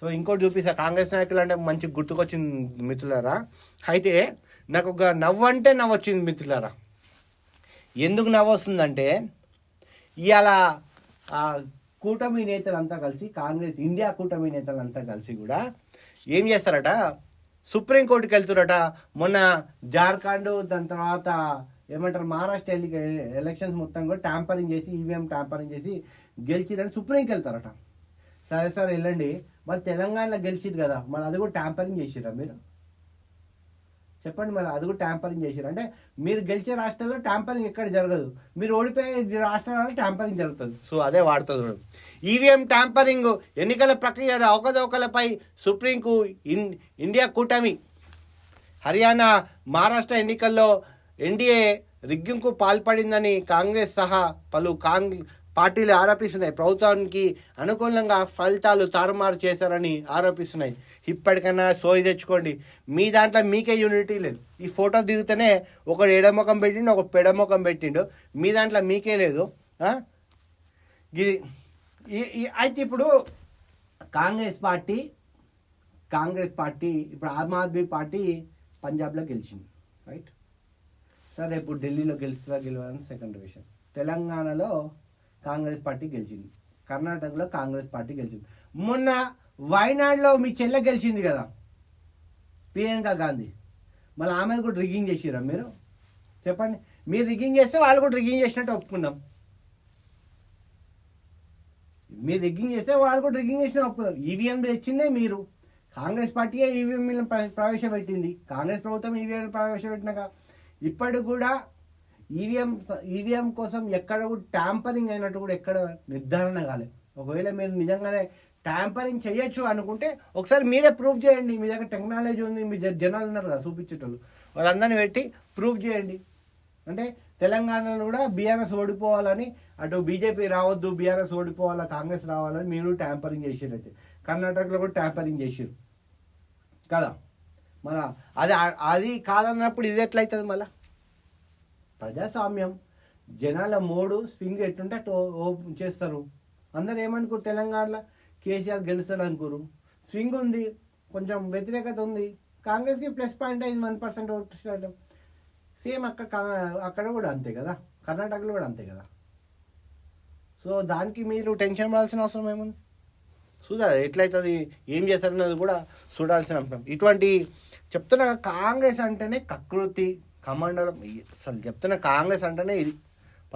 So ఇంకోటి చూపిస్తా, కాంగ్రెస్ నాయకులు అంటే మంచి గుర్తుకొచ్చింది మిత్రులారా. అయితే నాకు ఒక నవ్వు అంటే నవ్వు వచ్చింది మిత్రులారా. ఎందుకు నవ్వు వస్తుందంటే, ఇవాళ కూటమి నేతలంతా కలిసి, కాంగ్రెస్ ఇండియా కూటమి నేతలంతా కలిసి కూడా ఏం చేస్తారట, సుప్రీంకోర్టుకి వెళ్తారట. మొన్న జార్ఖండ్, దాని తర్వాత ఏమంటారు మహారాష్ట్ర ఎలక్షన్స్ మొత్తం కూడా ట్యాంపరింగ్ చేసి, ఈవీఎం ట్యాంపరింగ్ చేసి గెలిచిరని సుప్రీంకి వెళ్తారట. సరే సరే వెళ్ళండి, మరి తెలంగాణలో గెలిచిరు కదా, మరి అది కూడా ట్యాంపరింగ్ చేసిరా మీరు? చెప్పండి, మరి అది కూడా ట్యాంపరింగ్ చేసిరు అంటే మీరు గెలిచే రాష్ట్రాల్లో ట్యాంపరింగ్ ఎక్కడ జరగదు, మీరు ఓడిపోయే రాష్ట్రాలలో ట్యాంపరింగ్ జరుగుతుంది. సో అదే వాడుతుంది. ఈవీఎం ట్యాంపరింగ్, ఎన్నికల ప్రక్రియ అవకతవకలపై సుప్రీంకు ఇండియా కూటమి, హర్యానా, మహారాష్ట్ర ఎన్నికల్లో ఎన్డీఏ రిగ్గింగ్కు పాల్పడిందని కాంగ్రెస్ సహా పలు పార్టీలు ఆరోపిస్తున్నాయి. ప్రభుత్వానికి అనుకూలంగా ఫలితాలు తారుమారు చేశారని ఆరోపిస్తున్నాయి. ఇప్పటికైనా సోయి తెచ్చుకోండి, మీ దాంట్లో మీకే యూనిటీ లేదు. ఈ ఫోటో దిగితేనే ఒకడు ఎడముఖం పెట్టిండు, ఒక పెడముఖం పెట్టిండు, మీ దాంట్లో మీకే లేదు. అయితే ఇప్పుడు కాంగ్రెస్ పార్టీ ఇప్పుడు ఆమ్ ఆద్మీ పార్టీ పంజాబ్లో గెలిచింది, రైట్? సరే, ఇప్పుడు ఢిల్లీలో గెలవాలని సెకండ్ విషయం. తెలంగాణలో కాంగ్రెస్ పార్టీ గెలిచింది, కర్ణాటకలో కాంగ్రెస్ పార్టీ గెలిచింది. మొన్న వయనాడులో మీ చెల్లె గెలిచింది కదా, ప్రియాంక గాంధీ. మళ్ళీ ఆమె కూడా రిగ్గింగ్ చేసిరా మీరు? చెప్పండి. మీరు రిగ్గింగ్ చేస్తే వాళ్ళు కూడా రిగ్గింగ్ చేసినట్టు ఒప్పుకుందాం. మీరు రిగ్గింగ్ చేస్తే వాళ్ళు కూడా రిగ్గింగ్ చేసినట్టు ఒప్పుకుందాం. ఈవీఎం తెచ్చిందే మీరు, కాంగ్రెస్ పార్టీయే ఈవీఎంలను ప్రవేశపెట్టింది. కాంగ్రెస్ ప్రభుత్వం ఈవీఎం ప్రవేశపెట్టినాక ఇప్పటికి కూడా ఈవీఎం కోసం ఎక్కడ కూడా ట్యాంపరింగ్ అయినట్టు కూడా ఎక్కడ నిర్ధారణ కాలేదు. ఒకవేళ మీరు నిజంగానే ట్యాంపరింగ్ చేయొచ్చు అనుకుంటే ఒకసారి మీరే ప్రూవ్ చేయండి. మీ దగ్గర టెక్నాలజీ ఉంది, మీ జనాలు ఉన్నారు కదా చూపించేటోళ్ళు, వాళ్ళందరినీ పెట్టి ప్రూవ్ చేయండి. అంటే తెలంగాణలో కూడా బీఆర్ఎస్ ఓడిపోవాలని, అటు బీజేపీ రావద్దు, బీఆర్ఎస్ ఓడిపోవాలా, కాంగ్రెస్ రావాలని మీరు ట్యాంపరింగ్ చేసారు. అయితే కర్ణాటకలో కూడా ట్యాంపరింగ్ చేసారు కదా. మళ్ళా అది కాదన్నప్పుడు ఇది ఎట్లయితుంది? మళ్ళా ప్రజాస్వామ్యం, జనాల మోడు స్వింగ్ ఎట్లుంటే అటు చేస్తారు. అందరు ఏమనుకోరు, తెలంగాణలో కేసీఆర్ గెలుస్తాడు అనుకోరు. స్వింగ్ ఉంది, కొంచెం వ్యతిరేకత ఉంది. కాంగ్రెస్కి ప్లస్ పాయింట్ అయింది, 1% ఓటు శాతం. సేమ్ అక్కడ కూడా అంతే కదా, కర్ణాటకలో కూడా అంతే కదా. సో దానికి మీరు టెన్షన్ పడాల్సిన అవసరం ఏముంది? చూడాలి ఎట్లయితుంది, ఏం చేస్తారన్నది కూడా చూడాల్సిన అంశం. ఇటువంటి చెప్తున్నా, కాంగ్రెస్ అంటేనే కకృతి, కమండలం. అసలు చెప్తున్నా, కాంగ్రెస్ అంటేనే ఇది.